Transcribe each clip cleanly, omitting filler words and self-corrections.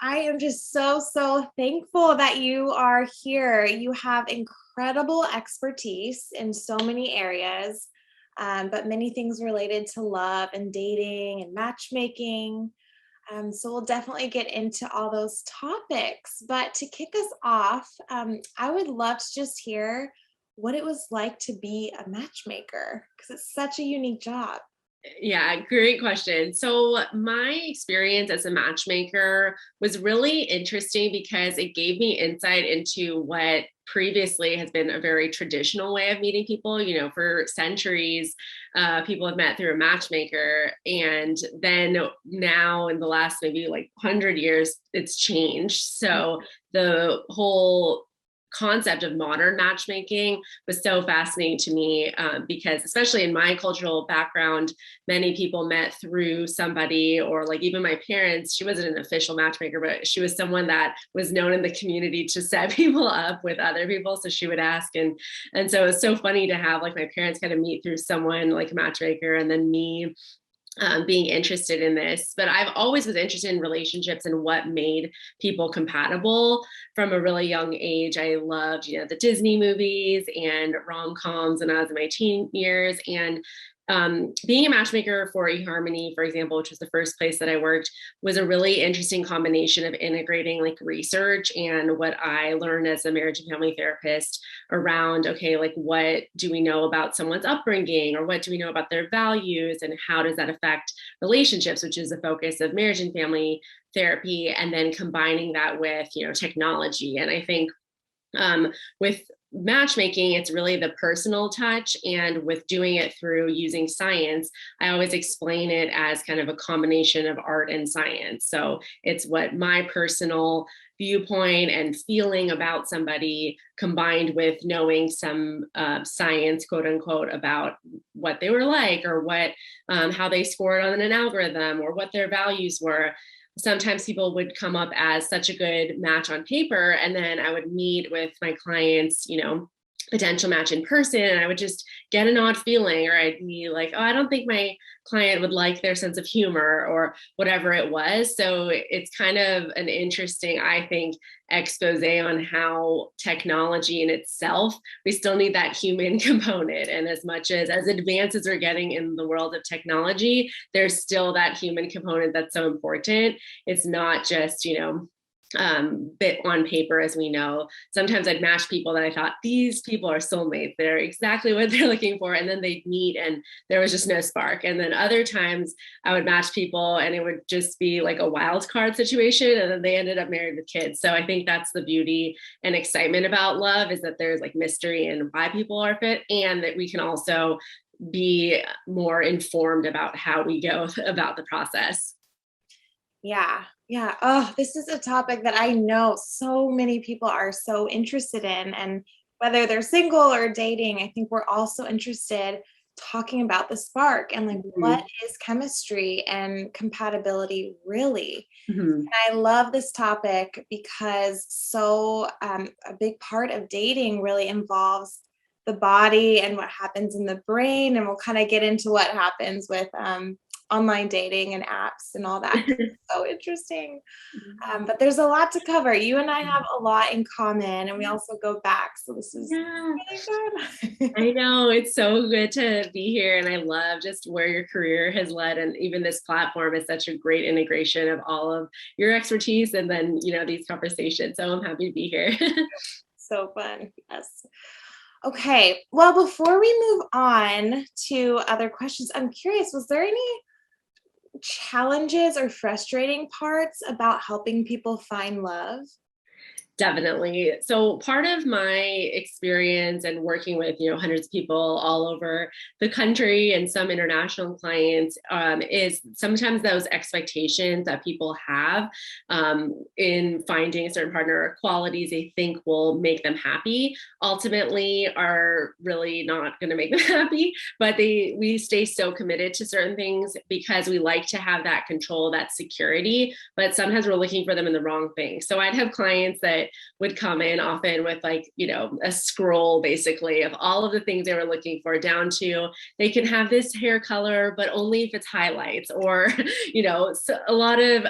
I am just so thankful that you are here. You have incredible expertise in so many areas, but many things related to love and dating and matchmaking. So we'll definitely get into all those topics. But to kick us off, I would love to just hear what it was like to be a matchmaker because it's such a unique job. Yeah, great question. So, my experience as a matchmaker was really interesting because it gave me insight into what previously has been a very traditional way of meeting people. For centuries, people have met through a matchmaker. And then now, in the last maybe like 100 years, it's changed. So, the whole concept of modern matchmaking was so fascinating to me because especially in my cultural background, many people met through somebody, or like even my parents, she wasn't an official matchmaker, but she was someone that was known in the community to set people up with other people. So she would ask, and so it's so funny to have like my parents kind of meet through someone like a matchmaker, and then me being interested in this. But I've always was interested in relationships and what made people compatible from a really young age. I loved, the Disney movies and rom-coms when I was in my teen years. And being a matchmaker for Eharmony, for example, which was the first place that I worked, was a really interesting combination of integrating like research and what I learned as a marriage and family therapist around, okay, like what do we know about someone's upbringing, or what do we know about their values, and how does that affect relationships, which is the focus of marriage and family therapy, and then combining that with, technology. And I think with matchmaking, it's really the personal touch. And with doing it through using science, I always explain it as kind of a combination of art and science. So it's what my personal viewpoint and feeling about somebody combined with knowing some science, quote unquote, about what they were like, or what how they scored on an algorithm, or what their values were. Sometimes people would come up as such a good match on paper, and then I would meet with my clients, potential match in person, and I would just get an odd feeling, or I'd be like, oh, I don't think my client would like their sense of humor, or whatever it was. So it's kind of an interesting, I think, expose on how technology in itself, we still need that human component. And as much as advances are getting in the world of technology, there's still that human component that's so important. It's not just, bit on paper, as we know. Sometimes I'd match people that I thought, these people are soulmates. They're exactly what they're looking for. And then they'd meet and there was just no spark. And then other times I would match people and it would just be like a wild card situation. And then they ended up married with kids. So I think that's the beauty and excitement about love, is that there's like mystery in why people are fit, and that we can also be more informed about how we go about the process. Yeah. Yeah. Oh, this is a topic that I know so many people are so interested in. And whether they're single or dating, I think we're also interested talking about the spark and like what Mhm. is chemistry and compatibility really. Mhm. And I love this topic because a big part of dating really involves the body and what happens in the brain. And we'll kind of get into what happens with online dating and apps and all that. So interesting. But there's a lot to cover. You and I have a lot in common, and we also go back. So this is Yeah. really fun. I know, it's so good to be here, and I love just where your career has led, and even this platform is such a great integration of all of your expertise and then, these conversations. So I'm happy to be here. So fun. Yes. Okay. Well, before we move on to other questions, I'm curious, was there any challenges or frustrating parts about helping people find love? Definitely. So part of my experience and working with, hundreds of people all over the country and some international clients, is sometimes those expectations that people have in finding a certain partner, or qualities they think will make them happy, ultimately are really not going to make them happy. But we stay so committed to certain things because we like to have that control, that security. But sometimes we're looking for them in the wrong thing. So I'd have clients that would come in often with like, a scroll basically of all of the things they were looking for, down to they can have this hair color, but only if it's highlights, or, so a lot of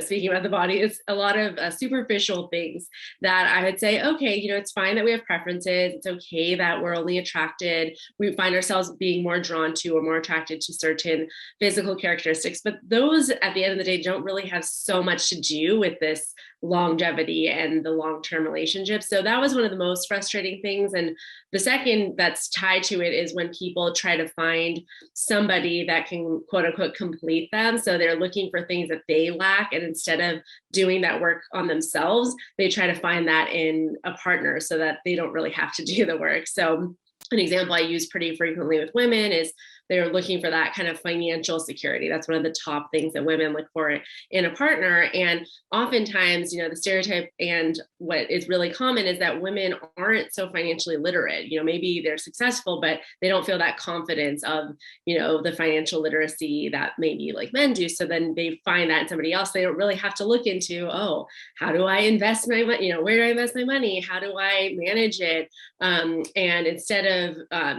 speaking about the body, it's a lot of superficial things that I would say, okay, it's fine that we have preferences. It's okay that we're only attracted, we find ourselves being more drawn to or more attracted to certain physical characteristics. But those at the end of the day don't really have so much to do with this longevity and the long-term relationship. So that was one of the most frustrating things. And the second that's tied to it is when people try to find somebody that can quote unquote complete them. So they're looking for things that they lack. And instead of doing that work on themselves, they try to find that in a partner so that they don't really have to do the work. So an example I use pretty frequently with women is they're looking for that kind of financial security. That's one of the top things that women look for in a partner. And oftentimes, the stereotype and what is really common is that women aren't so financially literate. Maybe they're successful, but they don't feel that confidence of, the financial literacy that maybe like men do. So then they find that in somebody else. They don't really have to look into, oh, how do I invest my money? Where do I invest my money? How do I manage it? And instead of,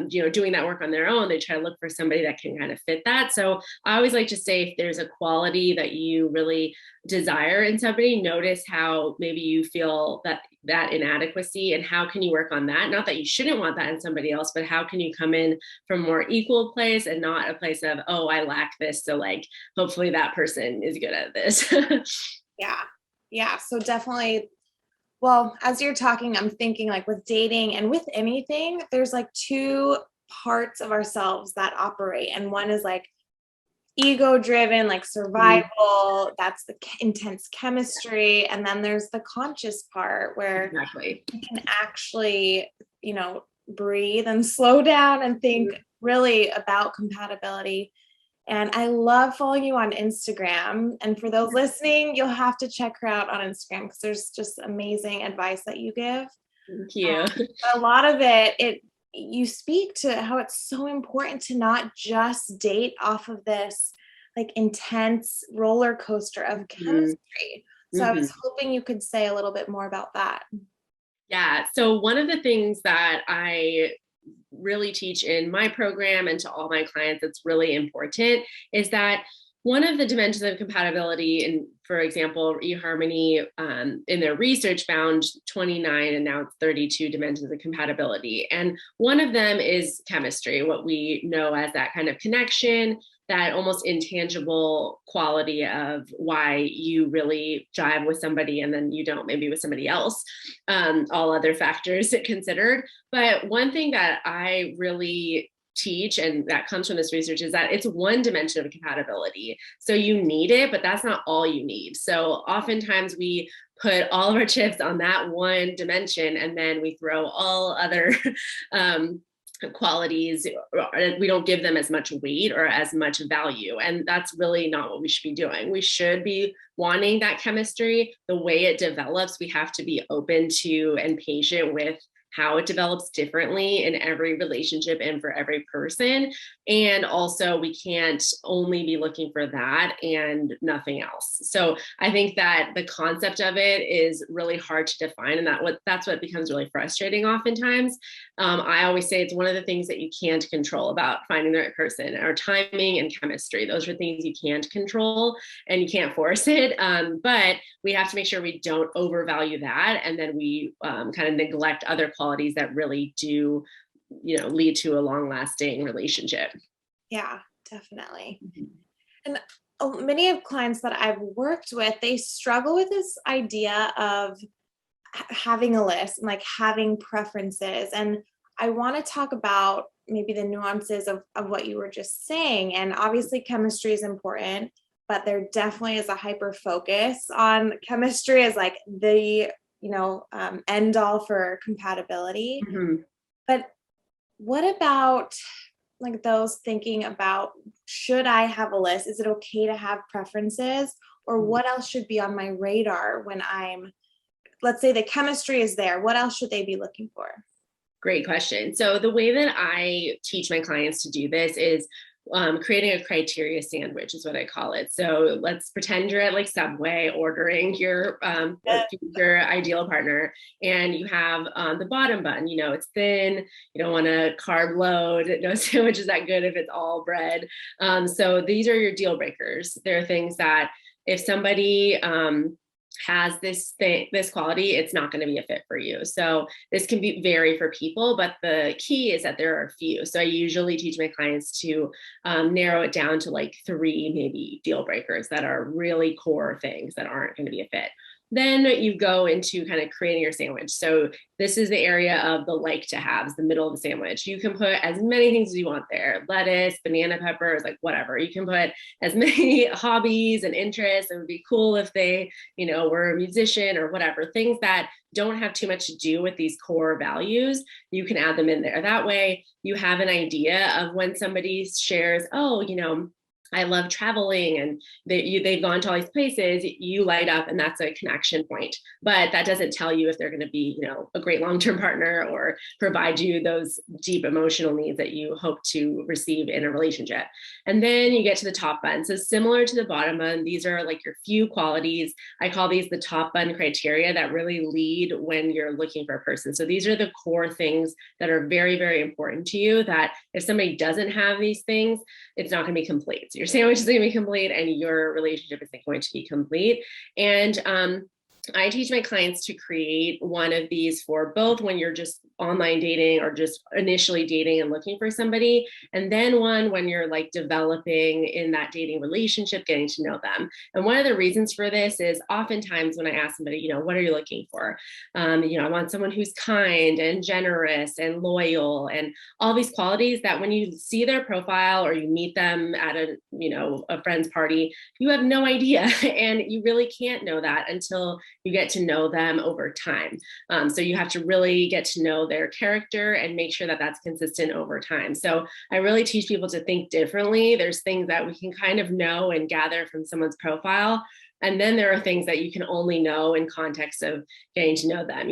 doing that work on their own, they try to look for somebody that can kind of fit that. So I always like to say, if there's a quality that you really desire in somebody, notice how maybe you feel that inadequacy, and how can you work on that? Not that you shouldn't want that in somebody else, but how can you come in from a more equal place and not a place of, oh, I lack this, so like hopefully that person is good at this. Yeah. So definitely. Well, as you're talking, I'm thinking like with dating and with anything, there's like two parts of ourselves that operate. And one is like ego driven, like survival, that's the intense chemistry. And then there's the conscious part where Exactly. you can actually, breathe and slow down and think really about compatibility. And I love following you on Instagram. And for those listening, you'll have to check her out on Instagram because there's just amazing advice that you give. Thank you. But a lot of you speak to how it's so important to not just date off of this like intense roller coaster of chemistry. So I was hoping you could say a little bit more about that. Yeah. So one of the things that I really teach in my program and to all my clients that's really important is that one of the dimensions of compatibility, and for example, Eharmony in their research found 29 and now it's 32 dimensions of compatibility. And one of them is chemistry, what we know as that kind of connection, that almost intangible quality of why you really jive with somebody and then you don't maybe with somebody else, all other factors considered. But one thing that I really teach, and that comes from this research, is that it's one dimension of compatibility. So you need it, but that's not all you need. So oftentimes we put all of our chips on that one dimension and then we throw all other qualities, we don't give them as much weight or as much value. And that's really not what we should be doing. We should be wanting that chemistry. The way it develops, we have to be open to and patient with how it develops differently in every relationship and for every person. And also we can't only be looking for that and nothing else. So I think that the concept of it is really hard to define, and that's what becomes really frustrating oftentimes. I always say it's one of the things that you can't control about finding the right person, or timing and chemistry. Those are things you can't control and you can't force it. But we have to make sure we don't overvalue that, and then we kind of neglect other qualities that really do, lead to a long-lasting relationship. Yeah, definitely. And many of clients that I've worked with, they struggle with this idea of having a list and like having preferences. And I want to talk about maybe the nuances of what you were just saying. And obviously chemistry is important, but there definitely is a hyper focus on chemistry as like the, end all for compatibility. But what about like those thinking about, should I have a list? Is it okay to have preferences? Or what else should be on my radar when let's say the chemistry is there, what else should they be looking for? Great question. So the way that I teach my clients to do this is creating a criteria sandwich is what I call it. So let's pretend you're at like Subway ordering your future ideal partner, and you have the bottom bun, it's thin, you don't want to carb load, no sandwich is that good if it's all bread. So these are your deal breakers. There are things that if somebody has this quality, it's not going to be a fit for you. So this can vary for people, but the key is that there are a few. So I usually teach my clients to narrow it down to like 3 maybe deal breakers that are really core things that aren't going to be a fit. Then you go into kind of creating your sandwich. So this is the area of the like to haves, the middle of the sandwich. You can put as many things as you want there: lettuce, banana peppers, like whatever. You can put as many hobbies and interests. It would be cool if they, were a musician or whatever, things that don't have too much to do with these core values. You can add them in there. That way you have an idea of when somebody shares, oh, I love traveling, and they've gone to all these places, you light up, and that's a connection point. But that doesn't tell you if they're going to be, a great long-term partner or provide you those deep emotional needs that you hope to receive in a relationship. And then you get to the top bun. So similar to the bottom bun, these are like your few qualities. I call these the top bun criteria that really lead when you're looking for a person. So these are the core things that are very, very important to you, that if somebody doesn't have these things, it's not going to be complete. So your sandwich is going to be complete and your relationship isn't going to be complete. And I teach my clients to create one of these for both when you're just online dating or just initially dating and looking for somebody, and then one when you're like developing in that dating relationship, getting to know them. And one of the reasons for this is oftentimes when I ask somebody, what are you looking for? I want someone who's kind and generous and loyal and all these qualities that when you see their profile or you meet them at a friend's party, you have no idea. And you really can't know that until you get to know them over time. So you have to really get to know their character and make sure that that's consistent over time. So I really teach people to think differently. There's things that we can kind of know and gather from someone's profile. And then there are things that you can only know in context of getting to know them.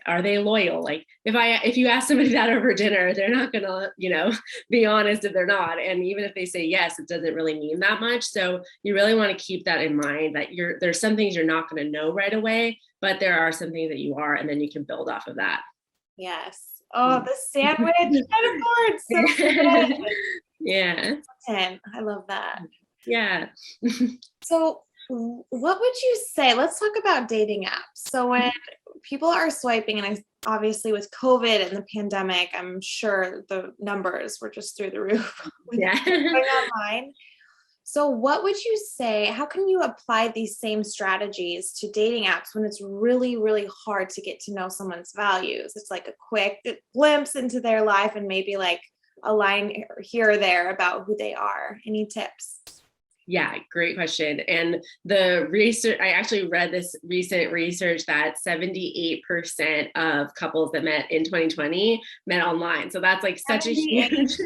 Are they loyal? Like if you ask somebody that over dinner, they're not gonna, be honest if they're not. And even if they say yes, it doesn't really mean that much. So you really want to keep that in mind, that there's some things you're not going to know right away, but there are some things that you are, and then you can build off of that. Yes. Oh, the sandwich metaphor, it's so good. Yeah. I love that. Yeah. So what would you say? Let's talk about dating apps. So when people are swiping, and obviously with COVID and the pandemic, I'm sure the numbers were just through the roof Yeah. going online. So what would you say, how can you apply these same strategies to dating apps when it's really, really hard to get to know someone's values? It's like a quick glimpse into their life and maybe like a line here or there about who they are. Any tips? Yeah, great question. And the research, I actually read this recent research that 78% of couples that met in 2020 met online. So that's like such a huge,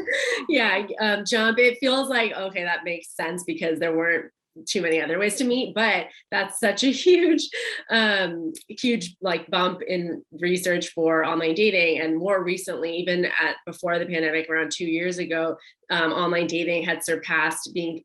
jump. It feels like, okay, that makes sense because there weren't too many other ways to meet, but that's such a huge like bump in research for online dating. And more recently, even before the pandemic, around 2 years ago, online dating had surpassed being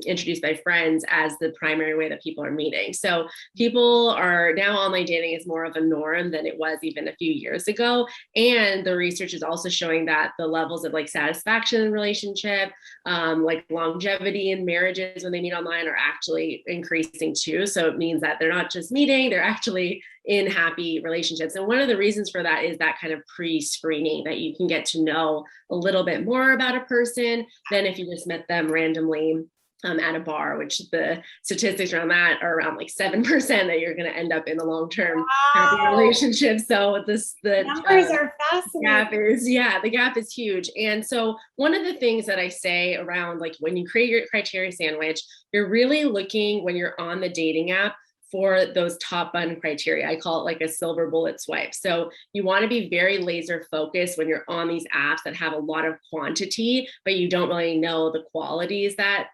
introduced by friends as the primary way that people are meeting. So people are now, online dating is more of a norm than it was even a few years ago. And the research is also showing that the levels of like satisfaction in relationship, like longevity in marriages when they meet online, are actually increasing too. So it means that they're not just meeting, they're actually in happy relationships. And one of the reasons for that is that kind of pre-screening, that you can get to know a little bit more about a person than if you just met them randomly at a bar, which the statistics around that are around like 7% that you're going to end up in a long-term happy relationship. So the numbers are fascinating. The gap is huge. And so one of the things that I say around, like, when you create your criteria sandwich, you're really looking, when you're on the dating app, for those top bun criteria. I call it like a silver bullet swipe. So you want to be very laser focused when you're on these apps that have a lot of quantity, but you don't really know the qualities that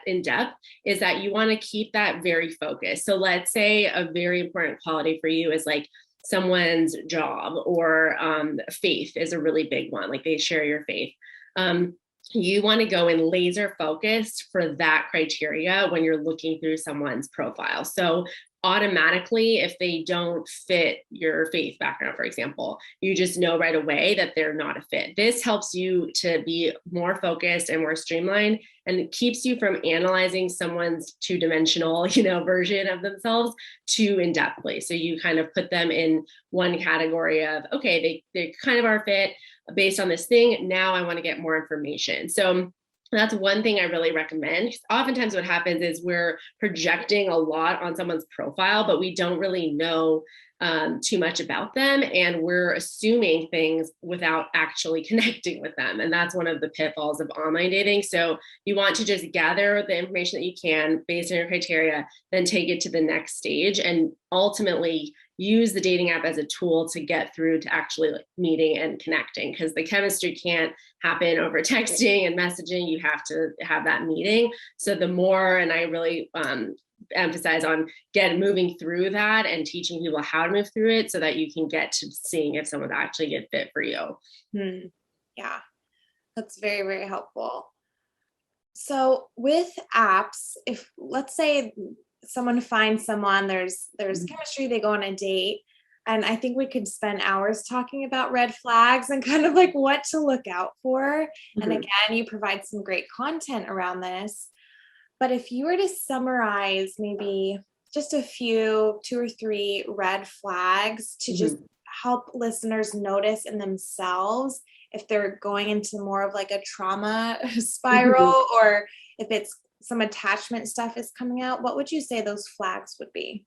in depth, is that you want to keep that very focused. So let's say a very important quality for you is like someone's job, or faith is a really big one. Like they share your faith. You want to go in laser focused for that criteria when you're looking through someone's profile. So automatically, if they don't fit your faith background, for example, you just know right away that they're not a fit. This helps you to be more focused and more streamlined, and it keeps you from analyzing someone's two-dimensional, version of themselves too in-depthly. So you kind of put them in one category of, okay, they kind of are fit based on this thing. Now I want to get more information. So that's one thing I really recommend. Oftentimes what happens is we're projecting a lot on someone's profile, but we don't really know too much about them. And we're assuming things without actually connecting with them. And that's one of the pitfalls of online dating. So you want to just gather the information that you can based on your criteria, then take it to the next stage, and ultimately use the dating app as a tool to get through to actually meeting and connecting, because the chemistry can't happen over texting and messaging. You have to have that meeting. So the more, and I really emphasize on moving through that and teaching people how to move through it so that you can get to seeing if someone's actually good fit for you. Yeah, that's very, very helpful. So with apps, if let's say someone finds someone, there's chemistry, they go on a date, and I think we could spend hours talking about red flags and kind of like what to look out for. And again, you provide some great content around this. But if you were to summarize maybe just a few, 2 or 3 red flags to just help listeners notice in themselves if they're going into more of like a trauma spiral, or if it's some attachment stuff is coming out, what would you say those flags would be?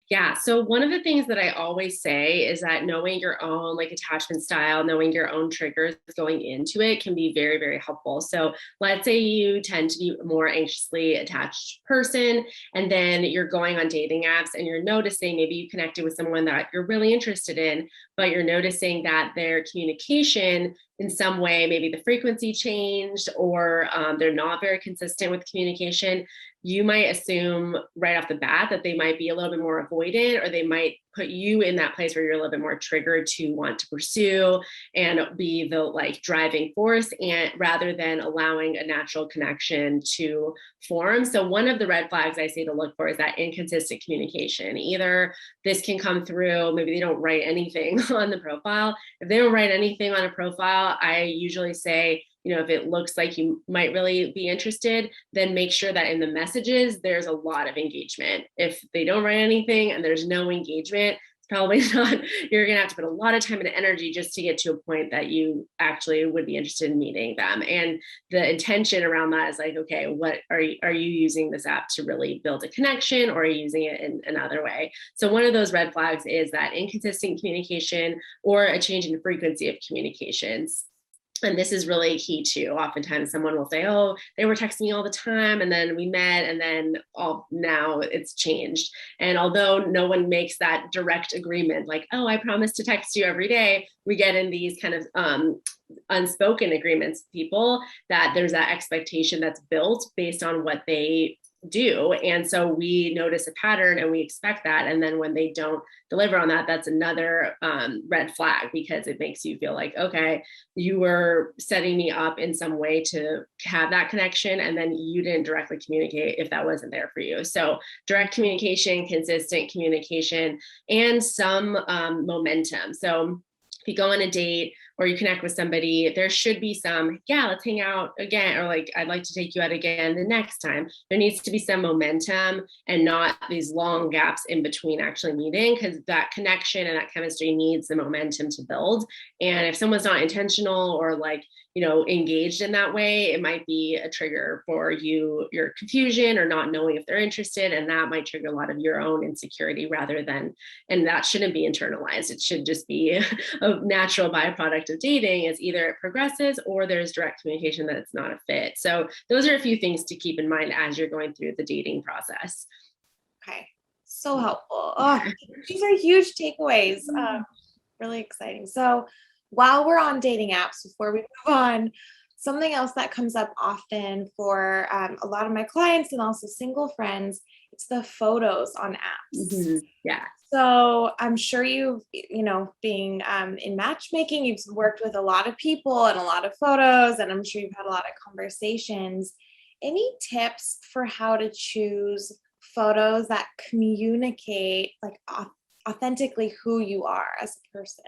Yeah. So one of the things that I always say is that knowing your own attachment style, knowing your own triggers going into it can be very, very helpful. So let's say you tend to be a more anxiously attached person, and then you're going on dating apps and you're noticing maybe you connected with someone that you're really interested in, but you're noticing that their communication in some way, maybe the frequency changed, or they're not very consistent with communication. You might assume right off the bat that they might be a little bit more avoidant, or they might put you in that place where you're a little bit more triggered to want to pursue and be the driving force, and rather than allowing a natural connection to form. So one of the red flags I say to look for is that inconsistent communication. Either this can come through, maybe they don't write anything on the profile. If they don't write anything on a profile, I usually say, if it looks like you might really be interested, then make sure that in the messages, there's a lot of engagement. If they don't write anything and there's no engagement, it's probably not, you're going to have to put a lot of time and energy just to get to a point that you actually would be interested in meeting them. And the intention around that is okay, what are you using this app to really build a connection, or are you using it in another way? So one of those red flags is that inconsistent communication or a change in the frequency of communications. And this is really key too. Oftentimes someone will say, oh, they were texting me all the time, and then we met, and then now it's changed. And although no one makes that direct agreement, oh, I promise to text you every day, we get in these kind of unspoken agreements with people that there's that expectation that's built based on what they do. And so we notice a pattern and we expect that. And then when they don't deliver on that, that's another red flag, because it makes you feel like, okay, you were setting me up in some way to have that connection, and then you didn't directly communicate if that wasn't there for you. So direct communication, consistent communication, and some momentum. So if you go on a date or you connect with somebody, there should be some, yeah, let's hang out again, or I'd like to take you out again the next time. There needs to be some momentum and not these long gaps in between actually meeting, because that connection and that chemistry needs the momentum to build. And if someone's not intentional or engaged in that way, it might be a trigger for your confusion or not knowing if they're interested. And that might trigger a lot of your own insecurity and that shouldn't be internalized. It should just be a natural byproduct of dating. Is either it progresses or there's direct communication that it's not a fit. So those are a few things to keep in mind as you're going through the dating process. Okay. So helpful. Oh, these are huge takeaways. Really exciting. So while we're on dating apps, before we move on, something else that comes up often for a lot of my clients and also single friends, it's the photos on apps. Yeah. So I'm sure being in matchmaking, you've worked with a lot of people and a lot of photos, and I'm sure you've had a lot of conversations. Any tips for how to choose photos that communicate like authentically who you are as a person?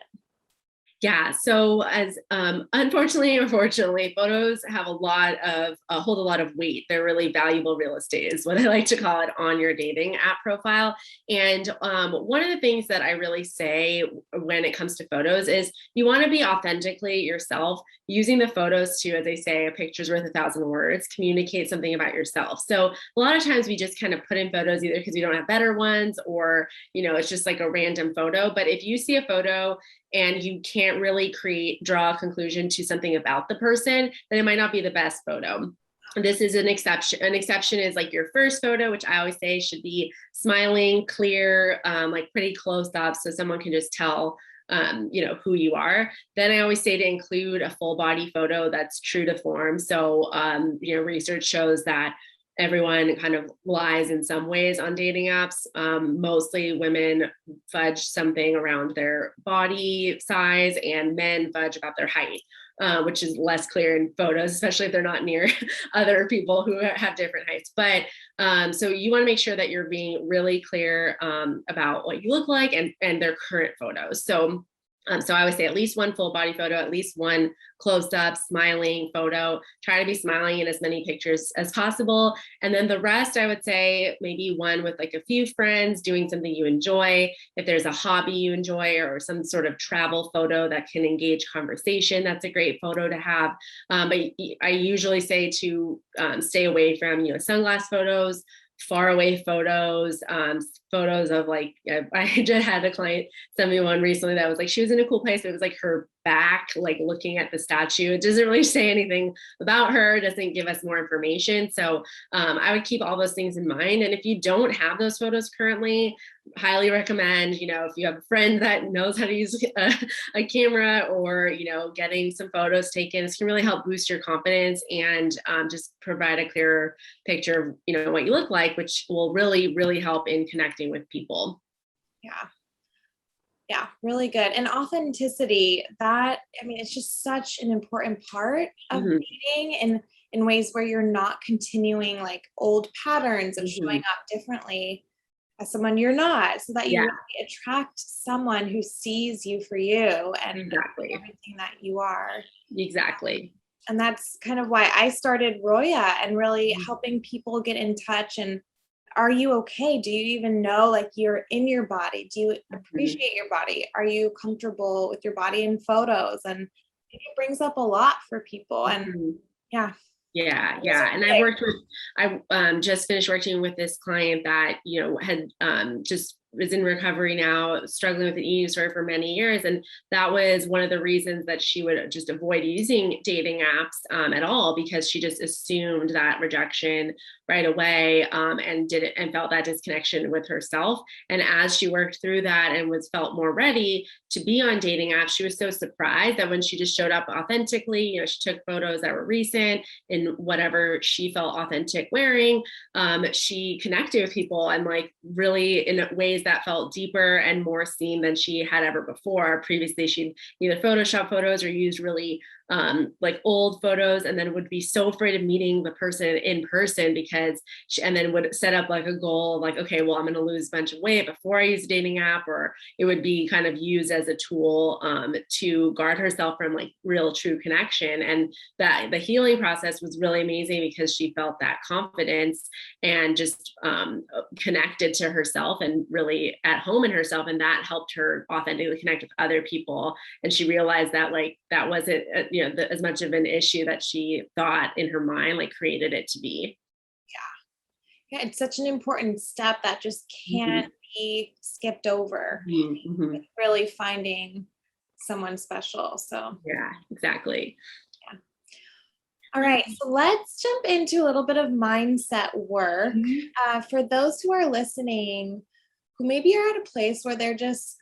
Yeah. So as unfortunately or fortunately, photos have hold a lot of weight. They're really valuable real estate is what I like to call it on your dating app profile. And one of the things that I really say when it comes to photos is you want to be authentically yourself, using the photos to, as they say, a picture's worth 1,000 words, communicate something about yourself. So a lot of times we just kind of put in photos either because we don't have better ones or, it's just like a random photo. But if you see a photo and you can't really draw a conclusion to something about the person, then it might not be the best photo. This is an exception. An exception is like your first photo, which I always say should be smiling, clear, like pretty close up, so someone can just tell who you are. Then I always say to include a full body photo that's true to form. So, research shows that everyone kind of lies in some ways on dating apps. Mostly women fudge something around their body size and men fudge about their height, which is less clear in photos, especially if they're not near other people who have different heights. But so you want to make sure that you're being really clear about what you look like and their current photos. So I would say at least one full body photo, at least one closed up smiling photo. Try to be smiling in as many pictures as possible. And then the rest, I would say maybe one with like a few friends doing something you enjoy. If there's a hobby you enjoy or some sort of travel photo that can engage conversation, that's a great photo to have. But I usually say to stay away from, sunglass photos, far away photos, photos of like, I just had a client send me one recently that was like, she was in a cool place, but it was like her back, like looking at the statue. It doesn't really say anything about her, doesn't give us more information. So I would keep all those things in mind. And if you don't have those photos currently, highly recommend, if you have a friend that knows how to use a camera or, getting some photos taken, this can really help boost your confidence and just provide a clearer picture of, what you look like, which will really, really help in connecting with people. Yeah. Yeah, really good. And authenticity, it's just such an important part of dating in ways where you're not continuing like old patterns of showing up differently as someone you're not, so that you really attract someone who sees you for you and everything that you are. Exactly. And that's kind of why I started Roya and really helping people get in touch. And are you okay? Do you even know, like, you're in your body? Do you appreciate your body? Are you comfortable with your body in photos? And it brings up a lot for people. And yeah. Yeah. And I just finished working with this client that, had just was in recovery now, struggling with an eating disorder for many years. And that was one of the reasons that she would just avoid using dating apps at all, because she just assumed that rejection right away and felt that disconnection with herself. And as she worked through that and felt more ready to be on dating apps, she was so surprised that when she just showed up authentically, she took photos that were recent in whatever she felt authentic wearing, she connected with people and like really in ways that felt deeper and more seen than she had ever before. Previously, she'd either Photoshop photos or used really like old photos, and then would be so afraid of meeting the person in person and then would set up like a goal of like, okay, well, I'm going to lose a bunch of weight before I use a dating app, or it would be kind of used as a tool to guard herself from like real true connection. And that the healing process was really amazing because she felt that confidence and just connected to herself and really at home in herself. And that helped her authentically connect with other people. And she realized that like, that wasn't, as much of an issue that she thought in her mind, like created it to be. Yeah, it's such an important step that just can't be skipped over. Really finding someone special. So yeah, exactly. Yeah. All right, so let's jump into a little bit of mindset work. For those who are listening, who maybe are at a place where they're just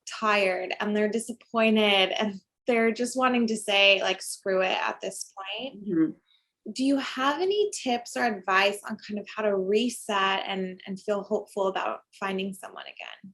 tired and they're disappointed and they're just wanting to say like, screw it at this point. Do you have any tips or advice on kind of how to reset and feel hopeful about finding someone again?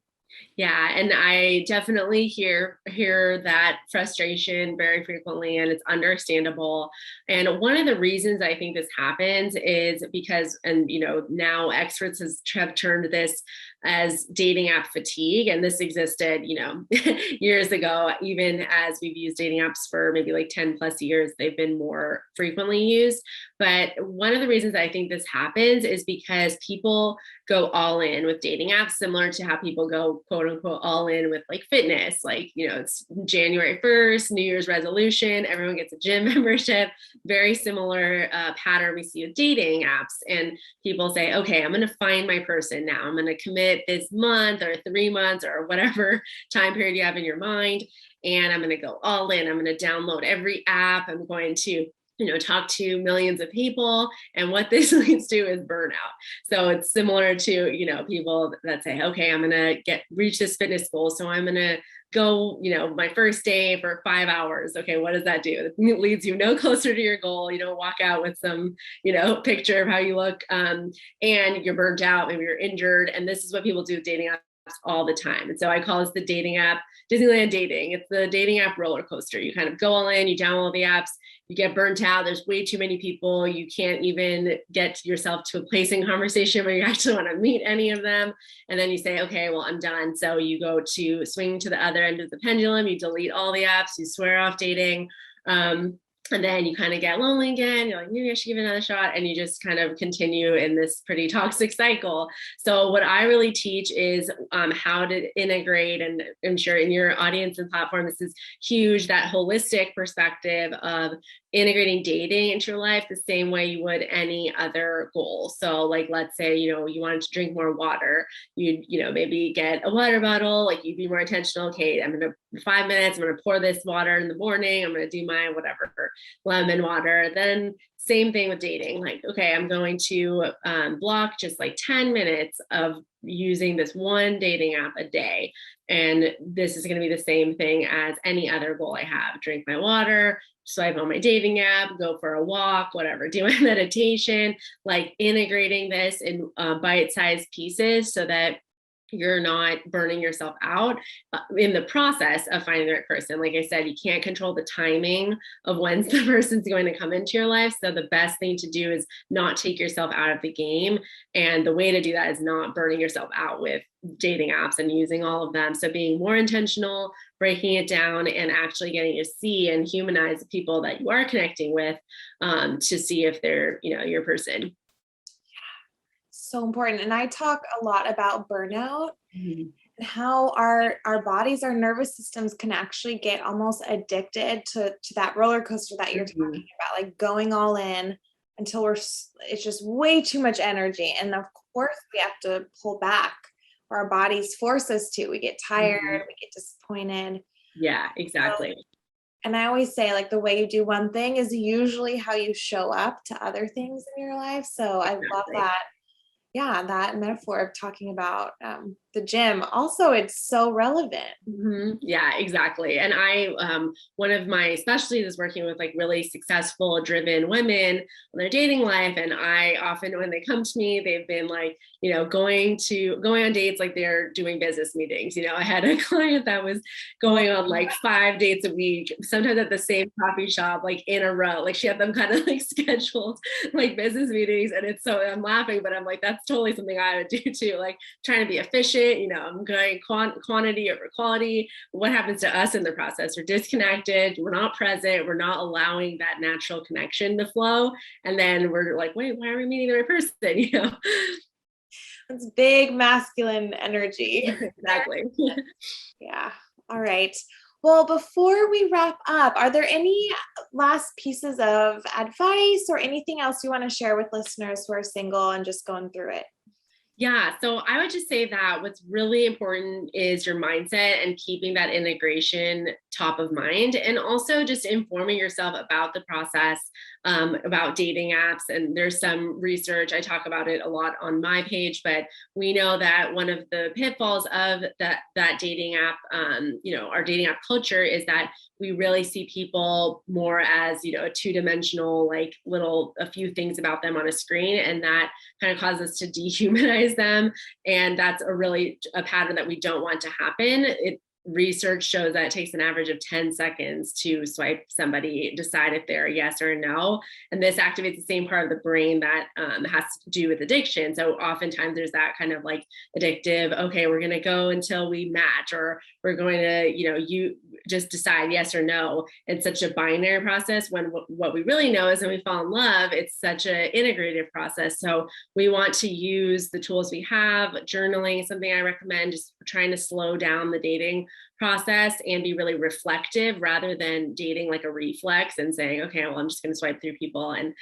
Yeah, and I definitely hear that frustration very frequently, and it's understandable. And one of the reasons I think this happens is because, and now experts have termed this as dating app fatigue, and this existed, years ago. Even as we've used dating apps for maybe like 10 plus years, they've been more frequently used. But one of the reasons I think this happens is because people go all in with dating apps, similar to how people go quote unquote all in with like fitness. Like, it's January 1st, New Year's resolution, everyone gets a gym membership. Very similar pattern we see with dating apps. And people say, okay, I'm going to find my person now. I'm going to commit this month or 3 months or whatever time period you have in your mind. And I'm going to go all in. I'm going to download every app. I'm going to talk to millions of people. And what this leads to is burnout. So it's similar to, people that say, okay, I'm going to reach this fitness goal. So I'm going to go, my first day for 5 hours. Okay. What does that do? It leads you no closer to your goal. You don't walk out with some, picture of how you look. And you're burnt out. Maybe you're injured. And this is what people do with dating apps all the time. And so I call this the dating app, Disneyland dating. It's the dating app roller coaster. You kind of go all in, you download the apps, you get burnt out. There's way too many people. You can't even get yourself to a place in conversation where you actually want to meet any of them. And then you say, okay, well, I'm done. So you go to swing to the other end of the pendulum. You delete all the apps. You swear off dating. And then you kind of get lonely again. You're like, maybe I should give it another shot. And you just kind of continue in this pretty toxic cycle. So what I really teach is how to integrate, and I'm sure in your audience and platform, this is huge, that holistic perspective of integrating dating into your life the same way you would any other goal. So like, let's say, you wanted to drink more water, you'd, maybe get a water bottle, like you'd be more intentional. Okay, I'm going to 5 minutes, I'm going to pour this water in the morning. I'm going to do my whatever, lemon water. Then same thing with dating. Like, okay, I'm going to block just like 10 minutes of using this one dating app a day. And this is going to be the same thing as any other goal I have. Drink my water, swipe on my dating app, go for a walk, whatever, do my meditation, like integrating this in bite-sized pieces so that you're not burning yourself out in the process of finding the right person. Like I said, you can't control the timing of when the person's going to come into your life. So the best thing to do is not take yourself out of the game. And the way to do that is not burning yourself out with dating apps and using all of them. So being more intentional, breaking it down, and actually getting to see and humanize the people that you are connecting with to see if they're, your person. So important. And I talk a lot about burnout Mm-hmm. and how our bodies, our nervous systems can actually get almost addicted to that roller coaster that you're talking about, like going all in until it's just way too much energy. And of course we have to pull back, or our bodies force us to. We get tired, we get disappointed. Yeah, exactly. So, and I always say, like, the way you do one thing is usually how you show up to other things in your life. So I love that. Yeah, that metaphor of talking about the gym. Also, it's so relevant. Mm-hmm. Yeah, exactly. And I, one of my specialties is working with like really successful, driven women in their dating life. And I often, when they come to me, they've been like, going on dates like they're doing business meetings. I had a client that was going on like 5 dates a week, sometimes at the same coffee shop, like in a row. Like she had them kind of like scheduled like business meetings. And it's so, I'm laughing, but I'm like, that's totally something I would do too. Like trying to be efficient, I'm going quantity over quality. What happens to us in the process? We're disconnected. We're not present. We're not allowing that natural connection to flow. And then we're like, wait, why are we meeting the right person? It's big masculine energy. Exactly. Yeah. All right. Well, before we wrap up, are there any last pieces of advice or anything else you want to share with listeners who are single and just going through it? Yeah, so I would just say that what's really important is your mindset and keeping that integration top of mind, and also just informing yourself about the process, about dating apps. And there's some research, I talk about it a lot on my page, but we know that one of the pitfalls of that dating app, our dating app culture, is that we really see people more as, a two-dimensional, like a few things about them on a screen. And that kind of causes us to dehumanize prioritize them. And that's a pattern that we don't want to happen. Research shows that it takes an average of 10 seconds to swipe somebody, decide if they're a yes or a no. And this activates the same part of the brain that has to do with addiction. So oftentimes there's that kind of like addictive, okay, we're going to go until we match, or we're going to, you just decide yes or no. It's such a binary process, when what we really know is when we fall in love, it's such an integrative process. So we want to use the tools we have. Journaling is something I recommend, just trying to slow down the dating process and be really reflective, rather than dating like a reflex and saying, okay, well, I'm just going to swipe through people and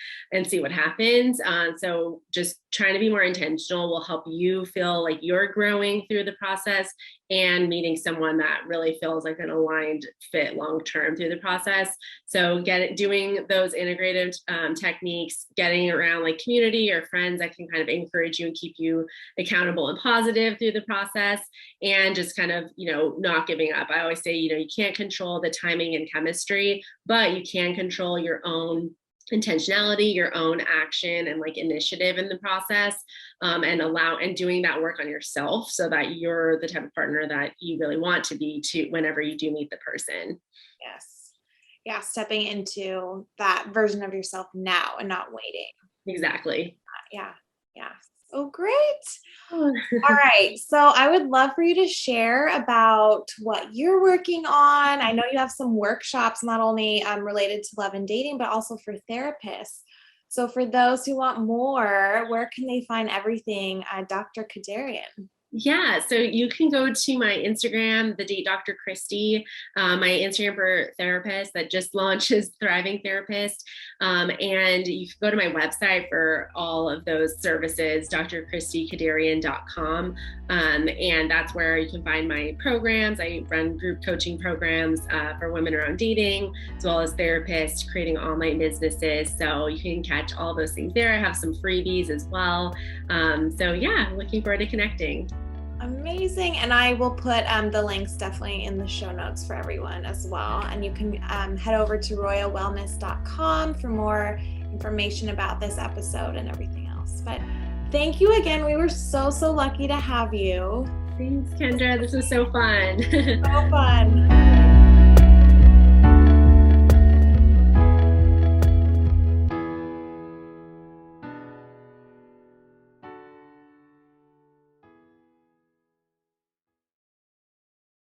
see what happens. So just trying to be more intentional will help you feel like you're growing through the process and meeting someone that really feels like an aligned fit long-term through the process. So doing those integrative techniques, getting around like community or friends that can kind of encourage you and keep you accountable and positive through the process, and just kind of, not giving up. I always say, you can't control the timing and chemistry, but you can control your own intentionality, your own action and like initiative in the process, and doing that work on yourself so that you're the type of partner that you really want to be whenever you do meet the person. Yes. Yeah. Stepping into that version of yourself now and not waiting. Exactly. Yeah. Yeah. So great. All right. So I would love for you to share about what you're working on. I know you have some workshops, not only related to love and dating, but also for therapists. So for those who want more, where can they find everything, Dr. Kederian? Yeah, so you can go to my Instagram, the Date Dr. Christie, my Instagram for therapists that just launches Thriving Therapist. And you can go to my website for all of those services, drchristiekederian.com. And that's where you can find my programs. I run group coaching programs for women around dating, as well as therapists creating online businesses. So you can catch all those things there. I have some freebies as well. So yeah, looking forward to connecting. Amazing. And I will put the links definitely in the show notes for everyone as well. And you can head over to royalwellness.com for more information about this episode and everything else. But thank you again. We were so lucky to have you. Thanks, Kendra. This was so fun. So fun.